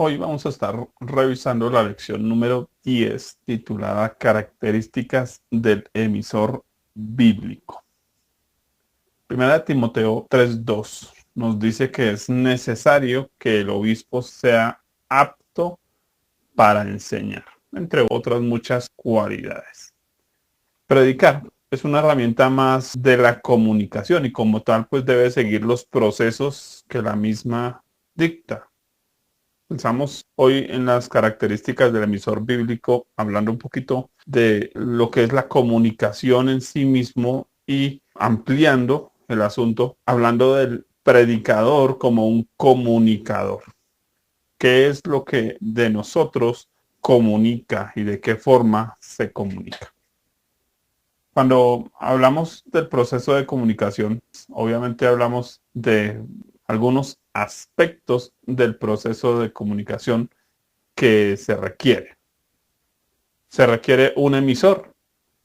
Hoy vamos a estar revisando la lección número 10 titulada Características del emisor bíblico. Primera de Timoteo 3:2 nos dice que es necesario que el obispo sea apto para enseñar, entre otras muchas cualidades. Predicar es una herramienta más de la comunicación y como tal pues debe seguir los procesos que la misma dicta. Pensamos hoy en las características del emisor bíblico, hablando un poquito de lo que es la comunicación en sí mismo y ampliando el asunto, hablando del predicador como un comunicador. ¿Qué es lo que de nosotros comunica y de qué forma se comunica? Cuando hablamos del proceso de comunicación, obviamente hablamos de algunos aspectos del proceso de comunicación que se requiere. Se requiere un emisor.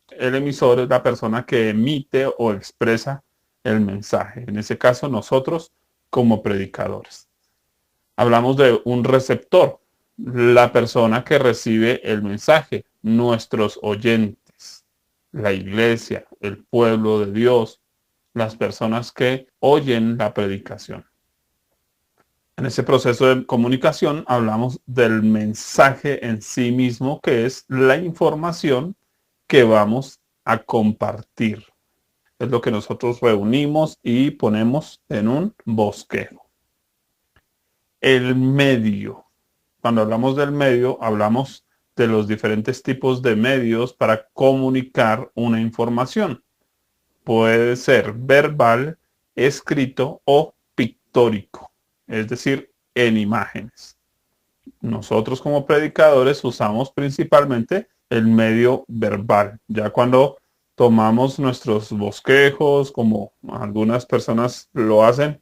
El emisor es la persona que emite o expresa el mensaje. En ese caso, nosotros como predicadores. Hablamos de un receptor, la persona que recibe el mensaje, nuestros oyentes, la iglesia, el pueblo de Dios, las personas que oyen la predicación. En ese proceso de comunicación hablamos del mensaje en sí mismo, que es la información que vamos a compartir. Es lo que nosotros reunimos y ponemos en un bosquejo. El medio. Cuando hablamos del medio, hablamos de los diferentes tipos de medios para comunicar una información. Puede ser verbal, escrito o pictórico, es decir, en imágenes. Nosotros como predicadores usamos principalmente el medio verbal. Ya cuando tomamos nuestros bosquejos, como algunas personas lo hacen,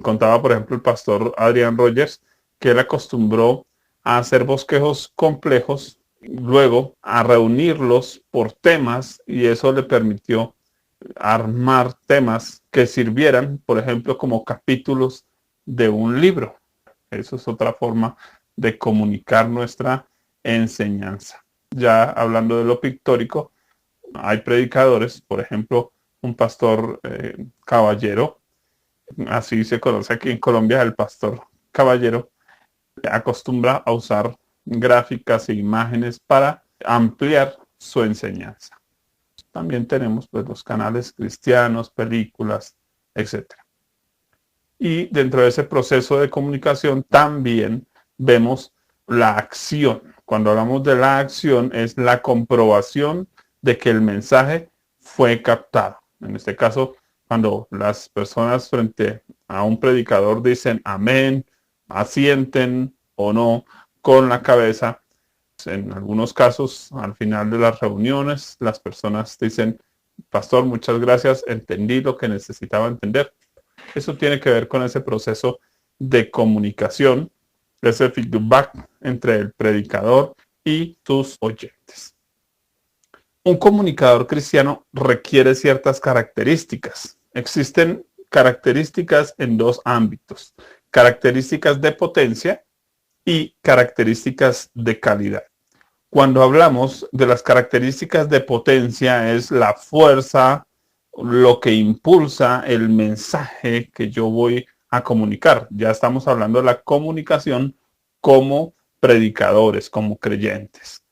contaba por ejemplo el pastor Adrian Rogers, que él acostumbró a hacer bosquejos complejos, luego a reunirlos por temas y eso le permitió armar temas que sirvieran, por ejemplo, como capítulos de un libro. Eso es otra forma de comunicar nuestra enseñanza. Ya hablando de lo pictórico, hay predicadores, por ejemplo, un pastor Caballero, así se conoce aquí en Colombia, el pastor Caballero, acostumbra a usar gráficas e imágenes para ampliar su enseñanza. También tenemos pues, los canales cristianos, películas, etcétera. Y dentro de ese proceso de comunicación también vemos la acción. Cuando hablamos de la acción es la comprobación de que el mensaje fue captado. En este caso, cuando las personas frente a un predicador dicen amén, asienten o no con la cabeza. En algunos casos, al final de las reuniones, las personas dicen, pastor, muchas gracias, entendí lo que necesitaba entender. Eso tiene que ver con ese proceso de comunicación, ese feedback entre el predicador y tus oyentes. Un comunicador cristiano requiere ciertas características. Existen características en dos ámbitos, características de potencia y características de calidad. Cuando hablamos de las características de potencia es la fuerza, lo que impulsa el mensaje que yo voy a comunicar. Ya estamos hablando de la comunicación como predicadores, como creyentes.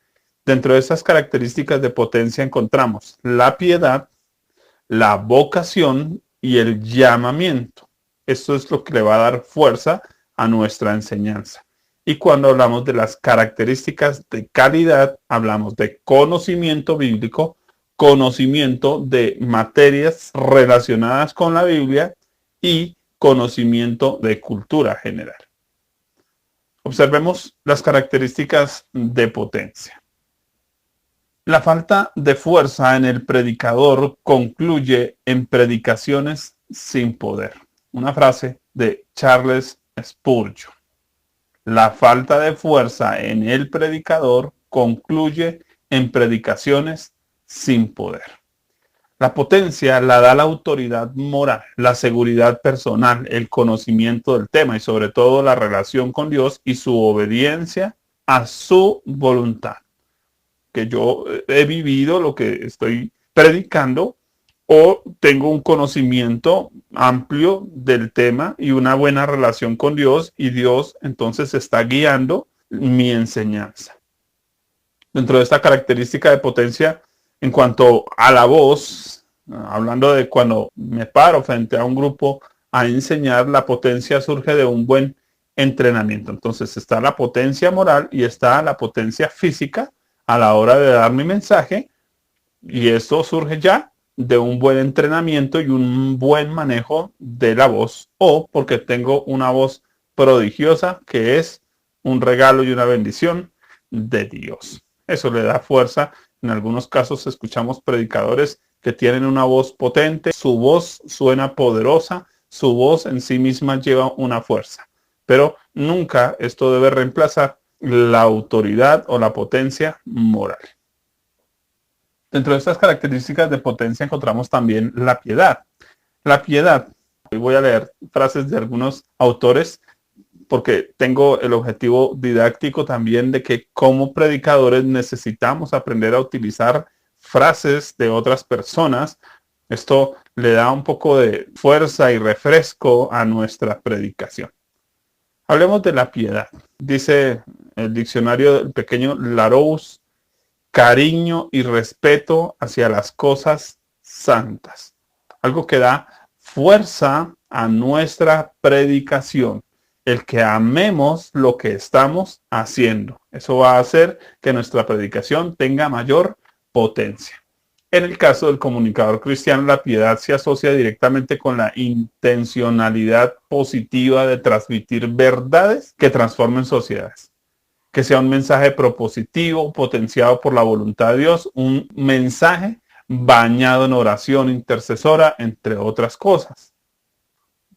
Dentro de esas características de potencia encontramos la piedad, la vocación y el llamamiento. Esto es lo que le va a dar fuerza a nuestra enseñanza. Y cuando hablamos de las características de calidad, hablamos de conocimiento bíblico, conocimiento de materias relacionadas con la Biblia y conocimiento de cultura general. Observemos las características de potencia. La falta de fuerza en el predicador concluye en predicaciones sin poder. Una frase de Charles Spurgeon. La falta de fuerza en el predicador concluye en predicaciones sin poder. La potencia la da la autoridad moral, la seguridad personal, el conocimiento del tema y sobre todo la relación con Dios y su obediencia a su voluntad. Que yo he vivido lo que estoy predicando o tengo un conocimiento amplio del tema y una buena relación con Dios y Dios entonces está guiando mi enseñanza. Dentro de esta característica de potencia, en cuanto a la voz, hablando de cuando me paro frente a un grupo a enseñar, la potencia surge de un buen entrenamiento. Entonces está la potencia moral y está la potencia física a la hora de dar mi mensaje, y esto surge ya de un buen entrenamiento y un buen manejo de la voz, o porque tengo una voz prodigiosa que es un regalo y una bendición de Dios. Eso le da fuerza. En algunos casos escuchamos predicadores que tienen una voz potente, su voz suena poderosa, su voz en sí misma lleva una fuerza. Pero nunca esto debe reemplazar la autoridad o la potencia moral. Dentro de estas características de potencia encontramos también la piedad. La piedad, hoy voy a leer frases de algunos autores porque tengo el objetivo didáctico también de que como predicadores necesitamos aprender a utilizar frases de otras personas. Esto le da un poco de fuerza y refresco a nuestra predicación. Hablemos de la piedad. Dice el diccionario del pequeño Larousse: cariño y respeto hacia las cosas santas. Algo que da fuerza a nuestra predicación. El que amemos lo que estamos haciendo. Eso va a hacer que nuestra predicación tenga mayor potencia. En el caso del comunicador cristiano, la piedad se asocia directamente con la intencionalidad positiva de transmitir verdades que transformen sociedades. Que sea un mensaje propositivo, potenciado por la voluntad de Dios, un mensaje bañado en oración intercesora, entre otras cosas.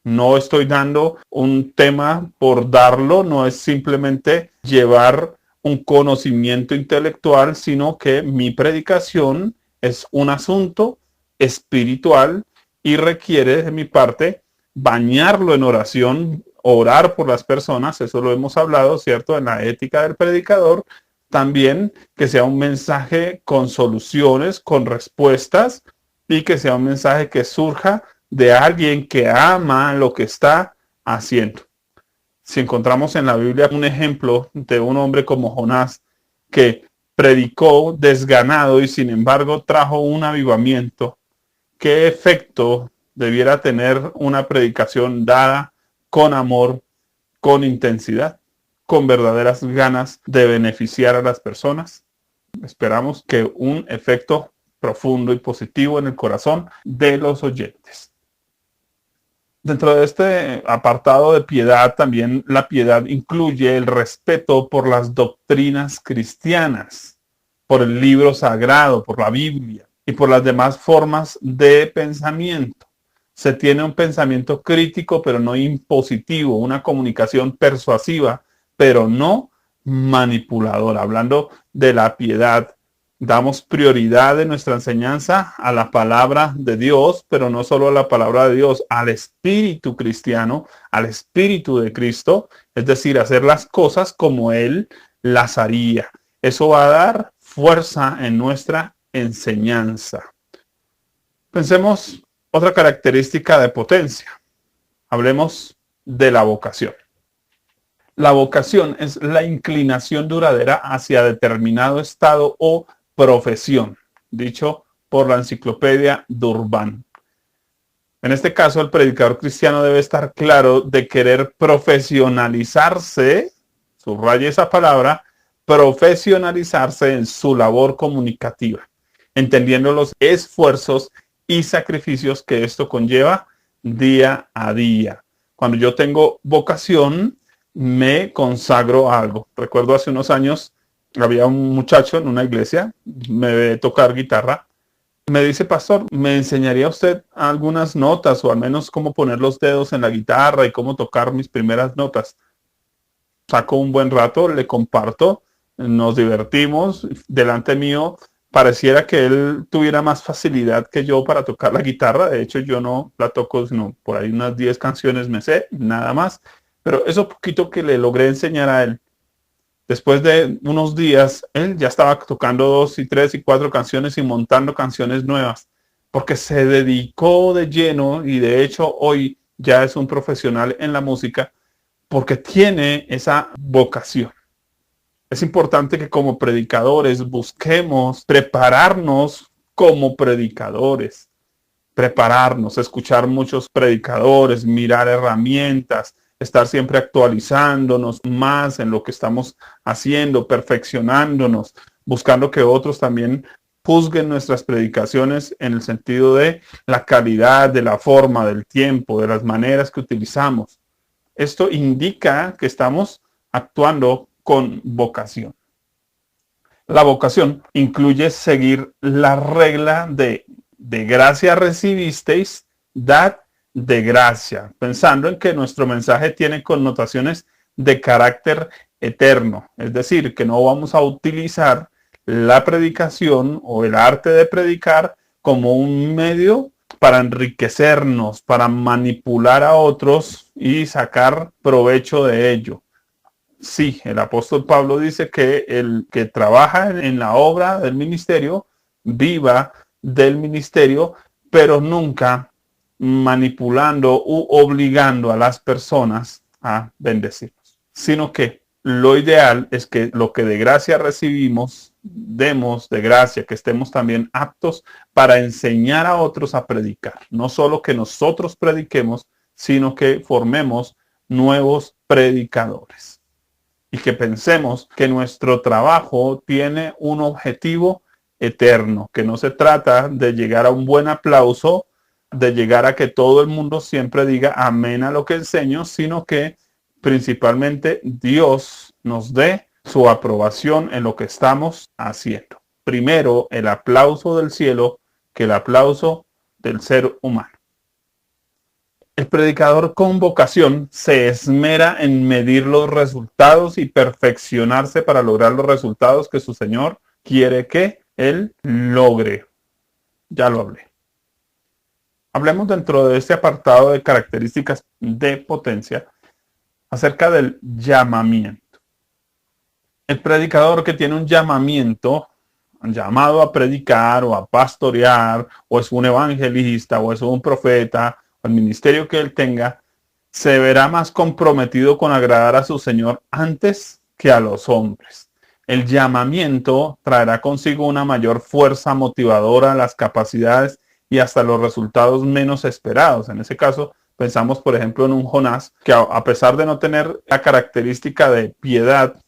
No estoy dando un tema por darlo, no es simplemente llevar un conocimiento intelectual, sino que mi predicación es un asunto espiritual y requiere de mi parte bañarlo en oración, orar por las personas, eso lo hemos hablado, ¿cierto? En la ética del predicador, también que sea un mensaje con soluciones, con respuestas, y que sea un mensaje que surja de alguien que ama lo que está haciendo. Si encontramos en la Biblia un ejemplo de un hombre como Jonás que predicó desganado y sin embargo trajo un avivamiento, ¿qué efecto debiera tener una predicación dada con amor, con intensidad, con verdaderas ganas de beneficiar a las personas? Esperamos que un efecto profundo y positivo en el corazón de los oyentes. Dentro de este apartado de piedad, también la piedad incluye el respeto por las doctrinas cristianas, por el libro sagrado, por la Biblia y por las demás formas de pensamiento. Se tiene un pensamiento crítico, pero no impositivo, una comunicación persuasiva, pero no manipuladora. Hablando de la piedad, damos prioridad en nuestra enseñanza a la palabra de Dios, pero no solo a la palabra de Dios, al espíritu cristiano, al espíritu de Cristo, es decir, hacer las cosas como Él las haría. Eso va a dar fuerza en nuestra enseñanza. Pensemos otra característica de potencia. Hablemos de la vocación. La vocación es la inclinación duradera hacia determinado estado o profesión, dicho por la enciclopedia Durban. En este caso, el predicador cristiano debe estar claro de querer profesionalizarse, subraye esa palabra, profesionalizarse en su labor comunicativa, entendiendo los esfuerzos y sacrificios que esto conlleva día a día. Cuando yo tengo vocación, me consagro a algo. Recuerdo hace unos años, había un muchacho en una iglesia, me ve tocar guitarra. Me dice: pastor, ¿me enseñaría usted algunas notas o al menos cómo poner los dedos en la guitarra y cómo tocar mis primeras notas? Saco un buen rato, le comparto, nos divertimos. Delante mío pareciera que él tuviera más facilidad que yo para tocar la guitarra. De hecho, yo no la toco, sino por ahí unas 10 canciones me sé, nada más. Pero eso poquito que le logré enseñar a él, después de unos días, él ya estaba tocando 2 y 3 y 4 canciones y montando canciones nuevas, porque se dedicó de lleno y de hecho hoy ya es un profesional en la música porque tiene esa vocación. Es importante que como predicadores busquemos prepararnos como predicadores, prepararnos, escuchar muchos predicadores, mirar herramientas, estar siempre actualizándonos más en lo que estamos haciendo, perfeccionándonos, buscando que otros también juzguen nuestras predicaciones en el sentido de la calidad, de la forma, del tiempo, de las maneras que utilizamos. Esto indica que estamos actuando con vocación. La vocación incluye seguir la regla de gracia recibisteis, dad de gracia, pensando en que nuestro mensaje tiene connotaciones de carácter eterno, es decir, que no vamos a utilizar la predicación o el arte de predicar como un medio para enriquecernos, para manipular a otros y sacar provecho de ello. Sí, el apóstol Pablo dice que el que trabaja en la obra del ministerio viva del ministerio, pero nunca manipulando u obligando a las personas a bendecirnos, sino que lo ideal es que lo que de gracia recibimos, demos de gracia, que estemos también aptos para enseñar a otros a predicar. No solo que nosotros prediquemos, sino que formemos nuevos predicadores y que pensemos que nuestro trabajo tiene un objetivo eterno, que no se trata de llegar a un buen aplauso, de llegar a que todo el mundo siempre diga amén a lo que enseño, sino que principalmente Dios nos dé su aprobación en lo que estamos haciendo. Primero el aplauso del cielo que el aplauso del ser humano. El predicador con vocación se esmera en medir los resultados y perfeccionarse para lograr los resultados que su Señor quiere que él logre. Ya lo hablé. Hablemos dentro de este apartado de características de potencia acerca del llamamiento. El predicador que tiene un llamamiento, llamado a predicar o a pastorear, o es un evangelista, o es un profeta, el ministerio que él tenga, se verá más comprometido con agradar a su Señor antes que a los hombres. El llamamiento traerá consigo una mayor fuerza motivadora, las capacidades y hasta los resultados menos esperados. En ese caso, pensamos, por ejemplo, en un Jonás, que a pesar de no tener la característica de piedad,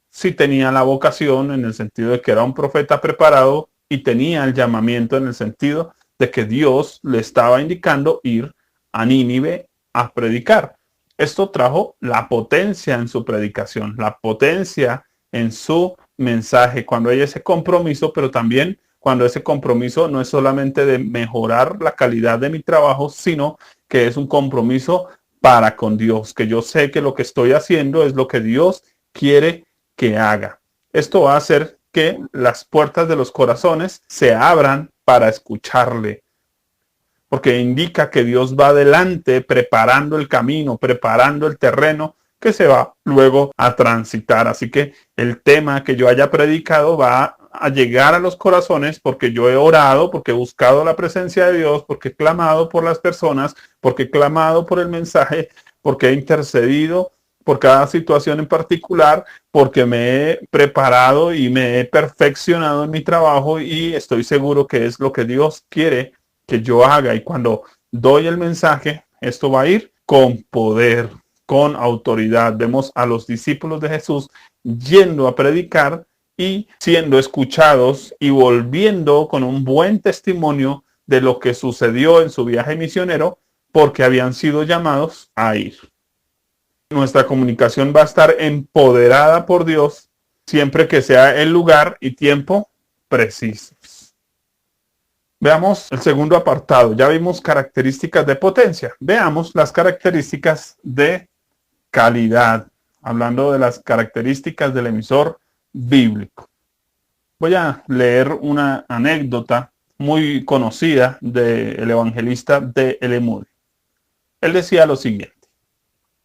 sí tenía la vocación en el sentido de que era un profeta preparado y tenía el llamamiento en el sentido de que Dios le estaba indicando ir a Nínive a predicar. Esto trajo la potencia en su predicación, la potencia en su mensaje, cuando hay ese compromiso, pero también cuando ese compromiso no es solamente de mejorar la calidad de mi trabajo, sino que es un compromiso para con Dios, que yo sé que lo que estoy haciendo es lo que Dios quiere que haga. Esto va a hacer que las puertas de los corazones se abran para escucharle, porque indica que Dios va adelante preparando el camino, preparando el terreno que se va luego a transitar. Así que el tema que yo haya predicado va a llegar a los corazones porque yo he orado, porque he buscado la presencia de Dios, porque he clamado por las personas, porque he clamado por el mensaje, porque he intercedido por cada situación en particular, porque me he preparado y me he perfeccionado en mi trabajo y estoy seguro que es lo que Dios quiere que yo haga. Y cuando doy el mensaje, esto va a ir con poder, con autoridad. Vemos a los discípulos de Jesús yendo a predicar y siendo escuchados y volviendo con un buen testimonio de lo que sucedió en su viaje misionero, porque habían sido llamados a ir. Nuestra comunicación va a estar empoderada por Dios siempre que sea el lugar y tiempo precisos. Veamos el segundo apartado. Ya vimos características de potencia. Veamos las características de calidad. Hablando de las características del emisor bíblico. Voy a leer una anécdota muy conocida del evangelista D.L. Moody. Él decía lo siguiente: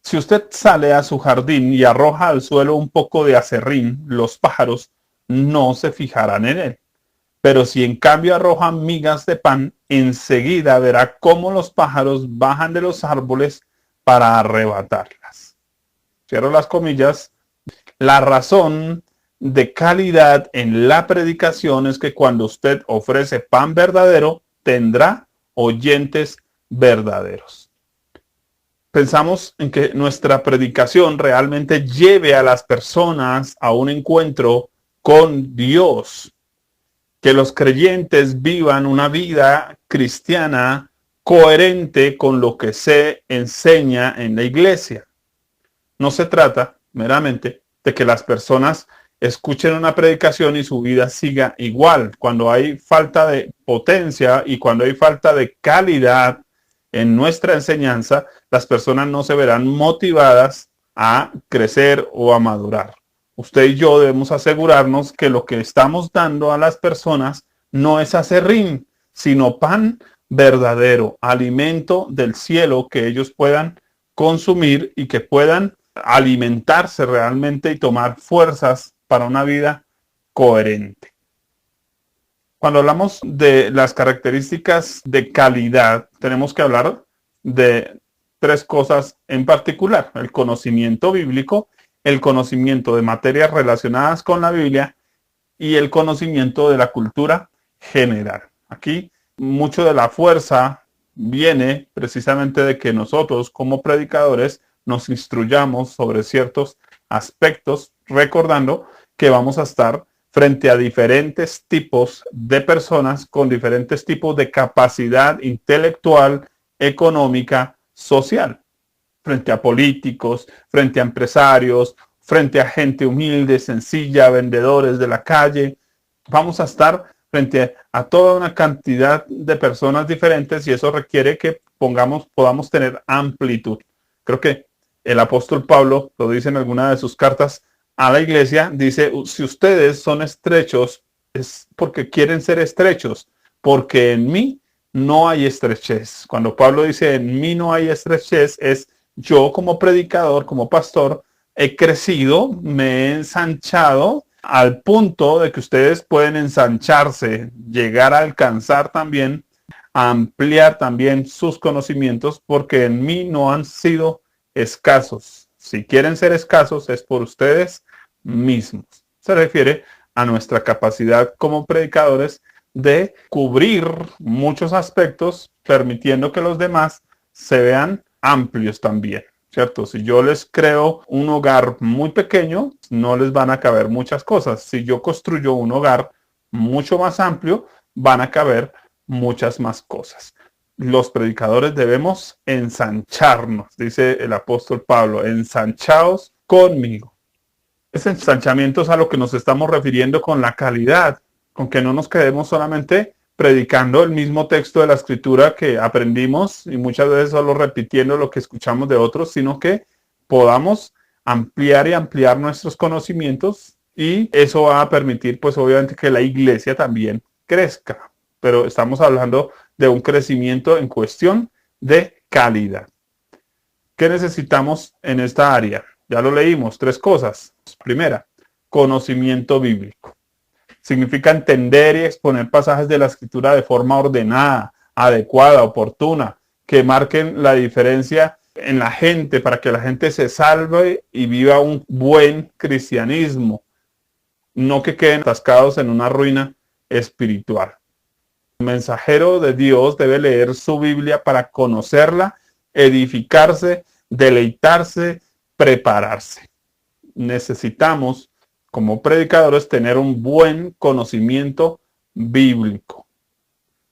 si usted sale a su jardín y arroja al suelo un poco de aserrín, los pájaros no se fijarán en él. Pero si en cambio arroja migas de pan, enseguida verá cómo los pájaros bajan de los árboles para arrebatarlas. Cierro las comillas. La razón de calidad en la predicación es que cuando usted ofrece pan verdadero, tendrá oyentes verdaderos. Pensamos en que nuestra predicación realmente lleve a las personas a un encuentro con Dios, que los creyentes vivan una vida cristiana coherente con lo que se enseña en la iglesia. No se trata meramente de que las personas escuchen una predicación y su vida siga igual. Cuando hay falta de potencia y cuando hay falta de calidad en nuestra enseñanza, las personas no se verán motivadas a crecer o a madurar. Usted y yo debemos asegurarnos que lo que estamos dando a las personas no es aserrín, sino pan verdadero, alimento del cielo que ellos puedan consumir y que puedan alimentarse realmente y tomar fuerzas para una vida coherente. Cuando hablamos de las características de calidad, tenemos que hablar de tres cosas en particular: el conocimiento bíblico, el conocimiento de materias relacionadas con la Biblia y el conocimiento de la cultura general. Aquí mucho de la fuerza viene precisamente de que nosotros como predicadores nos instruyamos sobre ciertos aspectos, recordando que vamos a estar frente a diferentes tipos de personas con diferentes tipos de capacidad intelectual, económica, social, frente a políticos, frente a empresarios, frente a gente humilde, sencilla, vendedores de la calle. Vamos a estar frente a toda una cantidad de personas diferentes y eso requiere que podamos tener amplitud. Creo que el apóstol Pablo lo dice en alguna de sus cartas a la iglesia, dice: si ustedes son estrechos, es porque quieren ser estrechos, porque en mí no hay estrechez. Cuando Pablo dice en mí no hay estrechez, es yo como predicador, como pastor, he crecido, me he ensanchado al punto de que ustedes pueden ensancharse, llegar a alcanzar también, a ampliar también sus conocimientos, porque en mí no han sido escasos. Si quieren ser escasos es por ustedes mismos. Se refiere a nuestra capacidad como predicadores de cubrir muchos aspectos, permitiendo que los demás se vean amplios también, ¿cierto? Si yo les creo un hogar muy pequeño, no les van a caber muchas cosas. Si yo construyo un hogar mucho más amplio, van a caber muchas más cosas. Los predicadores debemos ensancharnos, dice el apóstol Pablo: ensanchaos conmigo. Ese ensanchamiento es a lo que nos estamos refiriendo con la calidad, con que no nos quedemos solamente predicando el mismo texto de la escritura que aprendimos y muchas veces solo repitiendo lo que escuchamos de otros, sino que podamos ampliar y ampliar nuestros conocimientos, y eso va a permitir pues obviamente que la iglesia también crezca. Pero estamos hablando de un crecimiento en cuestión de calidad. ¿Qué necesitamos en esta área? Ya lo leímos, tres cosas. Primera, conocimiento bíblico. Significa entender y exponer pasajes de la escritura de forma ordenada, adecuada, oportuna, que marquen la diferencia en la gente para que la gente se salve y viva un buen cristianismo, no que queden atascados en una ruina espiritual. El mensajero de Dios debe leer su Biblia para conocerla, edificarse, deleitarse, prepararse. Necesitamos, como predicadores, tener un buen conocimiento bíblico.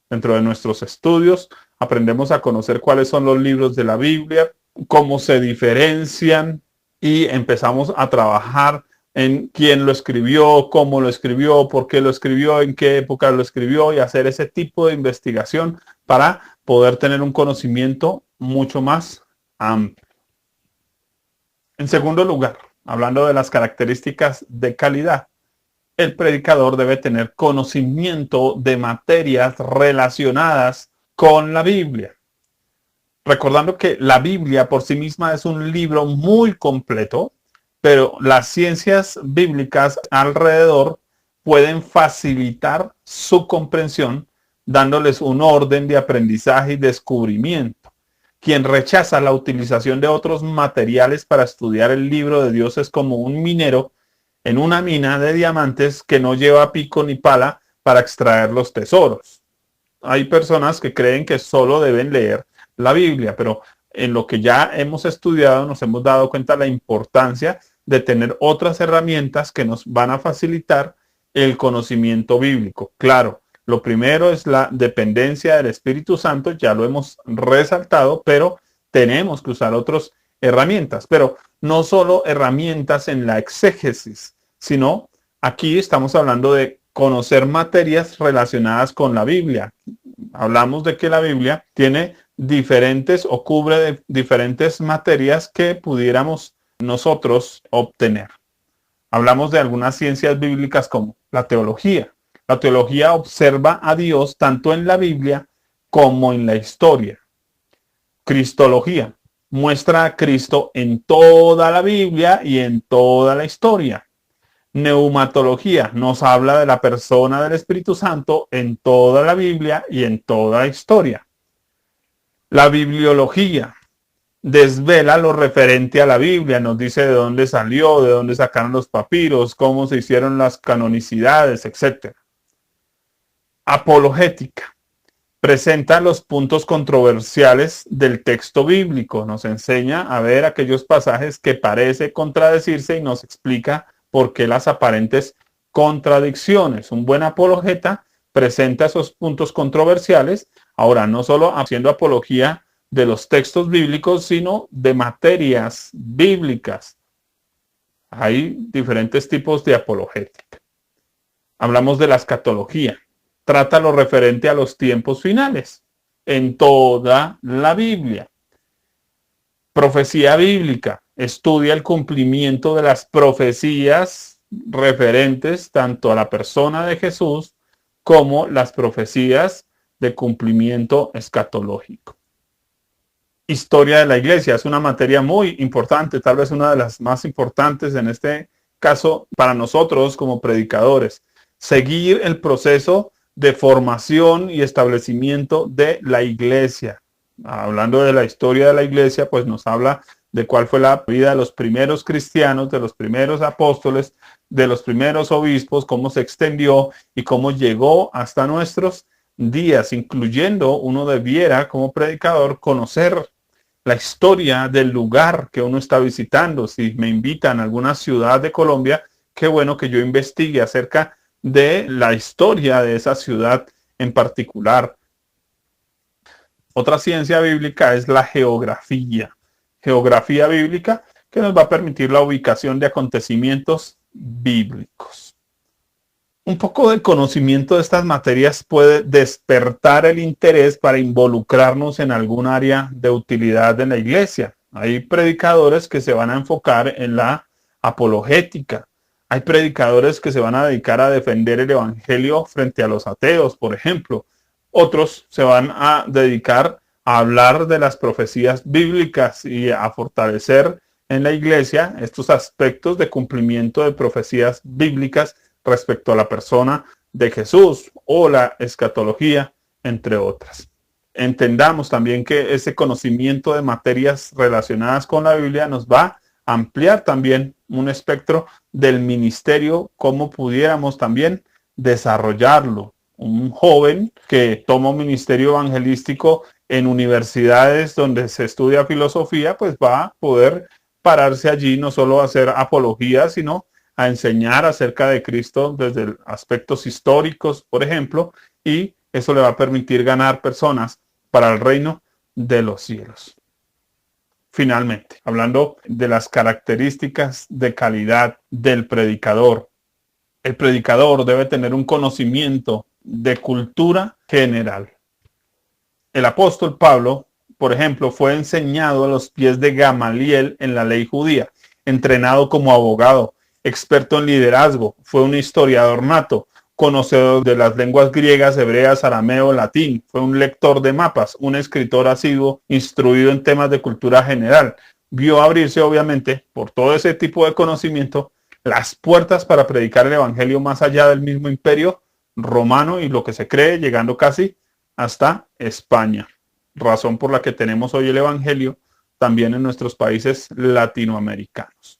Dentro de nuestros estudios aprendemos a conocer cuáles son los libros de la Biblia, cómo se diferencian, y empezamos a trabajar en quién lo escribió, cómo lo escribió, por qué lo escribió, en qué época lo escribió, y hacer ese tipo de investigación para poder tener un conocimiento mucho más amplio. En segundo lugar, hablando de las características de calidad, El predicador debe tener conocimiento de materias relacionadas con la Biblia. Recordando que la Biblia por sí misma es un libro muy completo, pero las ciencias bíblicas alrededor pueden facilitar su comprensión, dándoles un orden de aprendizaje y descubrimiento. Quien rechaza la utilización de otros materiales para estudiar el libro de Dios es como un minero en una mina de diamantes que no lleva pico ni pala para extraer los tesoros. Hay personas que creen que solo deben leer la Biblia, pero en lo que ya hemos estudiado nos hemos dado cuenta de la importancia de tener otras herramientas que nos van a facilitar el conocimiento bíblico. Claro, lo primero es la dependencia del Espíritu Santo, ya lo hemos resaltado, pero tenemos que usar otras herramientas, pero no solo herramientas en la exégesis, sino aquí estamos hablando de conocer materias relacionadas con la Biblia. Hablamos de que la Biblia tiene diferentes o cubre diferentes materias que pudiéramos nosotros obtener. Hablamos de algunas ciencias bíblicas como la teología. La teología observa a Dios tanto en la Biblia como en la historia. Cristología muestra a Cristo en toda la Biblia y en toda la historia. Neumatología nos habla de la persona del Espíritu Santo en toda la Biblia y en toda la historia. La bibliología desvela lo referente a la Biblia, nos dice de dónde salió, de dónde sacaron los papiros, cómo se hicieron las canonicidades, etc. Apologética presenta los puntos controversiales del texto bíblico, nos enseña a ver aquellos pasajes que parece contradecirse y nos explica por qué las aparentes contradicciones. Un buen apologeta presenta esos puntos controversiales, ahora no solo haciendo apología de los textos bíblicos, sino de materias bíblicas. Hay diferentes tipos de apologética. Hablamos de la escatología. Trata lo referente a los tiempos finales en toda la Biblia. Profecía bíblica. Estudia el cumplimiento de las profecías referentes tanto a la persona de Jesús como las profecías de cumplimiento escatológico. Historia de la iglesia es una materia muy importante, tal vez una de las más importantes en este caso para nosotros como predicadores. Seguir el proceso de formación y establecimiento de la iglesia. Hablando de la historia de la iglesia, pues nos habla de cuál fue la vida de los primeros cristianos, de los primeros apóstoles, de los primeros obispos, cómo se extendió y cómo llegó hasta nuestros días, incluyendo uno debiera como predicador conocer la historia del lugar que uno está visitando. Si me invitan a alguna ciudad de Colombia, qué bueno que yo investigue acerca de la historia de esa ciudad en particular. Otra ciencia bíblica es la geografía. Geografía bíblica que nos va a permitir la ubicación de acontecimientos bíblicos. Un poco de conocimiento de estas materias puede despertar el interés para involucrarnos en algún área de utilidad en la iglesia. Hay predicadores que se van a enfocar en la apologética. Hay predicadores que se van a dedicar a defender el evangelio frente a los ateos, por ejemplo. Otros se van a dedicar a hablar de las profecías bíblicas y a fortalecer en la iglesia estos aspectos de cumplimiento de profecías bíblicas respecto a la persona de Jesús o la escatología, entre otras. Entendamos también que ese conocimiento de materias relacionadas con la Biblia nos va a ampliar también un espectro del ministerio, cómo pudiéramos también desarrollarlo. Un joven que toma un ministerio evangelístico en universidades donde se estudia filosofía, pues va a poder pararse allí no solo a hacer apología, sino a enseñar acerca de Cristo desde aspectos históricos, por ejemplo, y eso le va a permitir ganar personas para el reino de los cielos. Finalmente, hablando de las características de calidad del predicador. El predicador debe tener un conocimiento de cultura general. El apóstol Pablo, por ejemplo, fue enseñado a los pies de Gamaliel en la ley judía, entrenado como abogado, experto en liderazgo, fue un historiador nato, conocedor de las lenguas griegas, hebreas, arameo, latín, fue un lector de mapas, un escritor asiduo, instruido en temas de cultura general. Vio abrirse, obviamente, por todo ese tipo de conocimiento, las puertas para predicar el evangelio más allá del mismo imperio romano y lo que se cree, llegando casi hasta España. Razón por la que tenemos hoy el evangelio también en nuestros países latinoamericanos.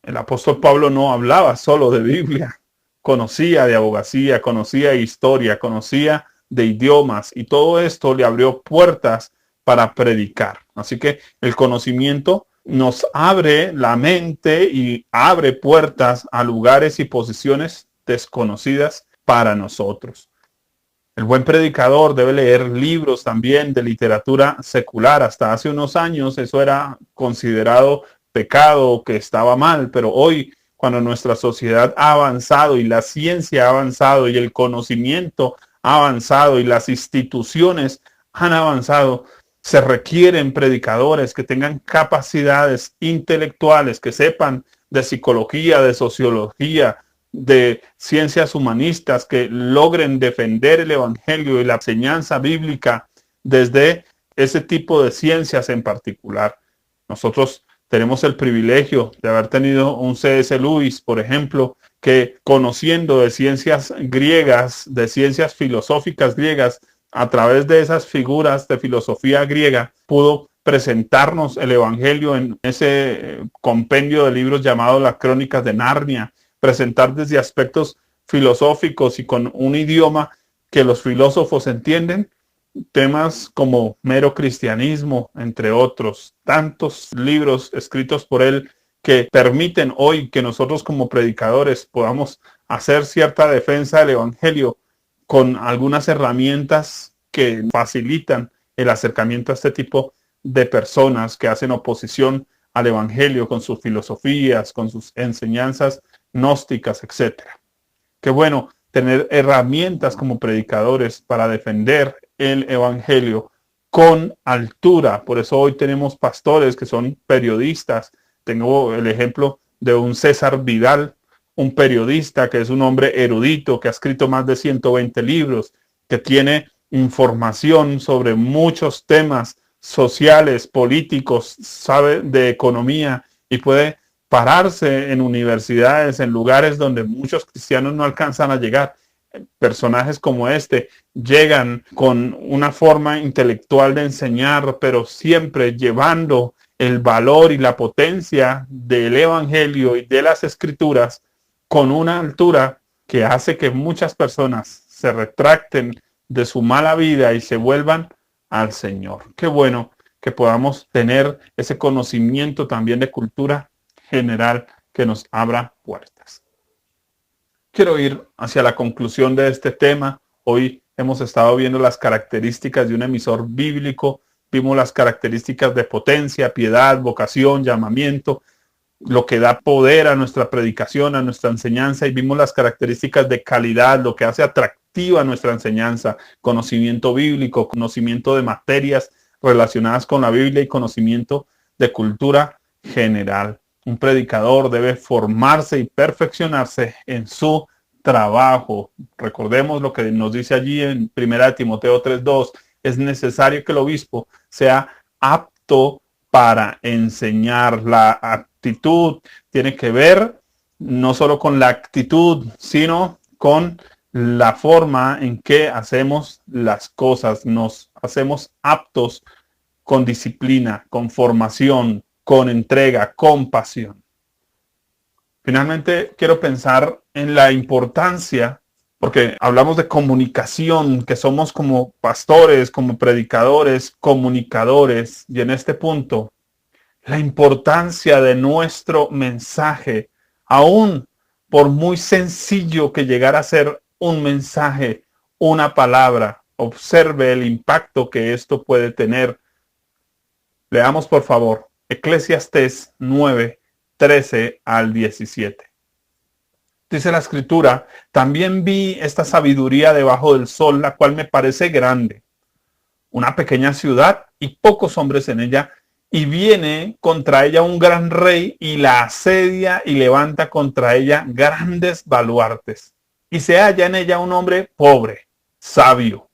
El apóstol Pablo no hablaba solo de Biblia, conocía de abogacía, conocía de historia, conocía de idiomas y todo esto le abrió puertas para predicar. Así que el conocimiento nos abre la mente y abre puertas a lugares y posiciones desconocidas para nosotros. El buen predicador debe leer libros también de literatura secular. Hasta hace unos años eso era considerado pecado, que estaba mal, pero hoy, cuando nuestra sociedad ha avanzado y la ciencia ha avanzado y el conocimiento ha avanzado y las instituciones han avanzado, se requieren predicadores que tengan capacidades intelectuales, que sepan de psicología, de sociología, de ciencias humanistas, que logren defender el evangelio y la enseñanza bíblica desde ese tipo de ciencias en particular. Nosotros tenemos el privilegio de haber tenido un C.S. Lewis, por ejemplo, que conociendo de ciencias griegas, de ciencias filosóficas griegas, a través de esas figuras de filosofía griega, pudo presentarnos el evangelio en ese compendio de libros llamado Las Crónicas de Narnia, presentar desde aspectos filosóficos y con un idioma que los filósofos entienden, temas como mero cristianismo, entre otros, tantos libros escritos por él que permiten hoy que nosotros como predicadores podamos hacer cierta defensa del evangelio con algunas herramientas que facilitan el acercamiento a este tipo de personas que hacen oposición al evangelio con sus filosofías, con sus enseñanzas gnósticas, etc. Qué bueno tener herramientas como predicadores para defender el evangelio con altura. Por eso hoy tenemos pastores que son periodistas. Tengo el ejemplo de un César Vidal, un periodista que es un hombre erudito, que ha escrito más de 120 libros, que tiene información sobre muchos temas sociales, políticos, sabe de economía y puede pararse en universidades, en lugares donde muchos cristianos no alcanzan a llegar. Personajes como este llegan con una forma intelectual de enseñar, pero siempre llevando el valor y la potencia del evangelio y de las escrituras con una altura que hace que muchas personas se retracten de su mala vida y se vuelvan al Señor. Qué bueno que podamos tener ese conocimiento también de cultura general que nos abra puertas. Quiero ir hacia la conclusión de este tema. Hoy hemos estado viendo las características de un emisor bíblico, vimos las características de potencia, piedad, vocación, llamamiento, lo que da poder a nuestra predicación, a nuestra enseñanza, y vimos las características de calidad, lo que hace atractiva nuestra enseñanza, conocimiento bíblico, conocimiento de materias relacionadas con la Biblia y conocimiento de cultura general. Un predicador debe formarse y perfeccionarse en su trabajo. Recordemos lo que nos dice allí en 1 Timoteo 3:2. Es necesario que el obispo sea apto para enseñar. La aptitud tiene que ver no solo con la actitud, sino con la forma en que hacemos las cosas. Nos hacemos aptos con disciplina, con formación, con entrega, con pasión. Finalmente, quiero pensar en la importancia, porque hablamos de comunicación, que somos como pastores, como predicadores, comunicadores, y en este punto, la importancia de nuestro mensaje, aún por muy sencillo que llegara a ser un mensaje, una palabra, observe el impacto que esto puede tener. Leamos por favor Eclesiastés 9, 13 al 17. Dice la escritura: también vi esta sabiduría debajo del sol, la cual me parece grande. Una pequeña ciudad y pocos hombres en ella, y viene contra ella un gran rey y la asedia y levanta contra ella grandes baluartes. Y se halla en ella un hombre pobre, sabio,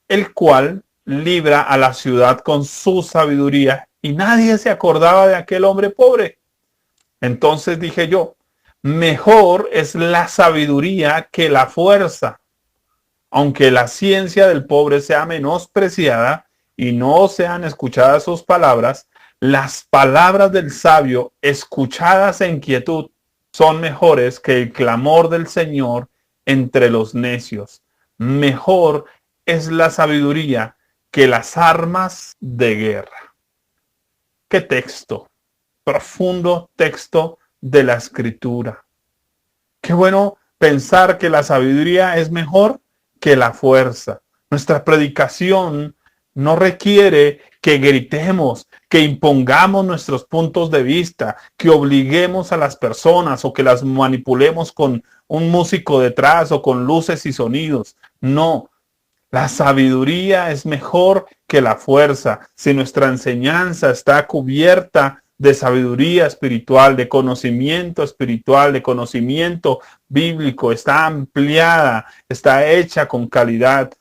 el cual libra a la ciudad con su sabiduría, y nadie se acordaba de aquel hombre pobre. Entonces dije yo, mejor es la sabiduría que la fuerza, aunque la ciencia del pobre sea menospreciada y no sean escuchadas sus palabras, las palabras del sabio escuchadas en quietud son mejores que el clamor del Señor entre los necios. Mejor es la sabiduría que las armas de guerra. ¿Qué texto? Profundo texto de la Escritura. Qué bueno pensar que la sabiduría es mejor que la fuerza. Nuestra predicación no requiere que gritemos, que impongamos nuestros puntos de vista, que obliguemos a las personas o que las manipulemos con un músico detrás o con luces y sonidos. No, la sabiduría es mejor que la fuerza. Si nuestra enseñanza está cubierta de sabiduría espiritual, de conocimiento bíblico, está ampliada, está hecha con calidad,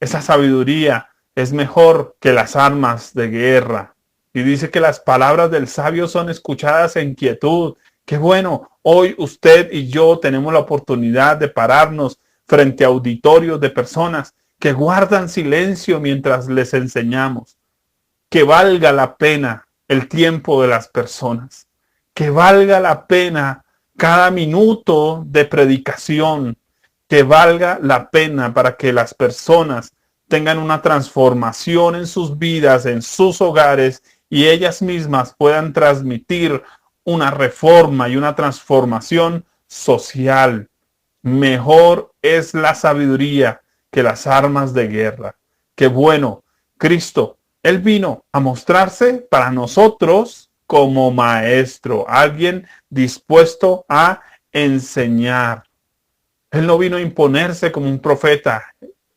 esa sabiduría es mejor que las armas de guerra. Y dice que las palabras del sabio son escuchadas en quietud. Qué bueno, hoy usted y yo tenemos la oportunidad de pararnos frente a auditorios de personas que guardan silencio mientras les enseñamos. Que valga la pena el tiempo de las personas. Que valga la pena cada minuto de predicación. Que valga la pena para que las personas tengan una transformación en sus vidas, en sus hogares, y ellas mismas puedan transmitir una reforma y una transformación social. Mejor es la sabiduría que las armas de guerra. Qué bueno, Cristo, Él vino a mostrarse para nosotros como maestro, alguien dispuesto a enseñar. Él no vino a imponerse como un profeta.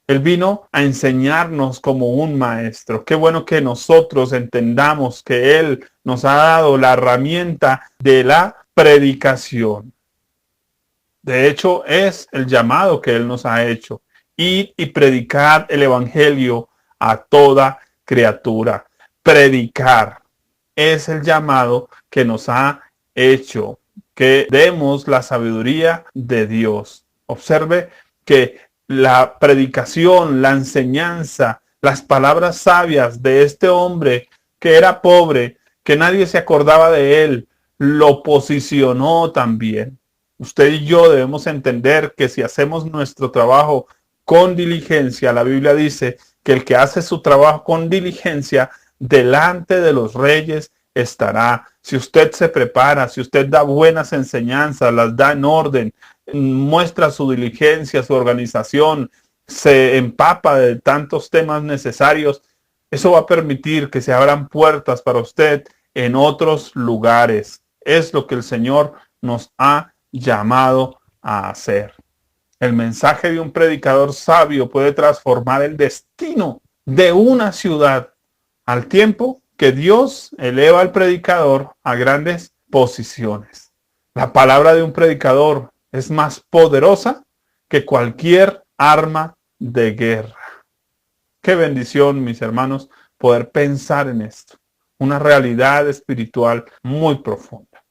Él vino a enseñarnos como un maestro. Qué bueno que nosotros entendamos que Él nos ha dado la herramienta de la predicación. De hecho, es el llamado que Él nos ha hecho. Ir y predicar el Evangelio a toda criatura. Predicar es el llamado que nos ha hecho. Que demos la sabiduría de Dios. Observe que la predicación, la enseñanza, las palabras sabias de este hombre que era pobre, que nadie se acordaba de él, lo posicionó también. Usted y yo debemos entender que si hacemos nuestro trabajo con diligencia, la Biblia dice que el que hace su trabajo con diligencia, delante de los reyes estará. Si usted se prepara, si usted da buenas enseñanzas, las da en orden, muestra su diligencia, su organización, se empapa de tantos temas necesarios, eso va a permitir que se abran puertas para usted en otros lugares. Es lo que el Señor nos ha llamado a hacer. El mensaje de un predicador sabio puede transformar el destino de una ciudad al tiempo que Dios eleva al predicador a grandes posiciones. La palabra de un predicador es más poderosa que cualquier arma de guerra. Qué bendición, mis hermanos, poder pensar en esto. Una realidad espiritual muy profunda.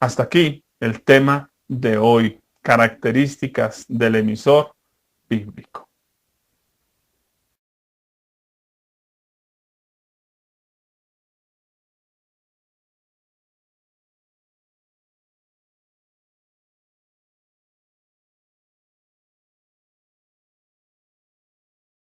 Hasta aquí el tema de hoy. Características del emisor bíblico.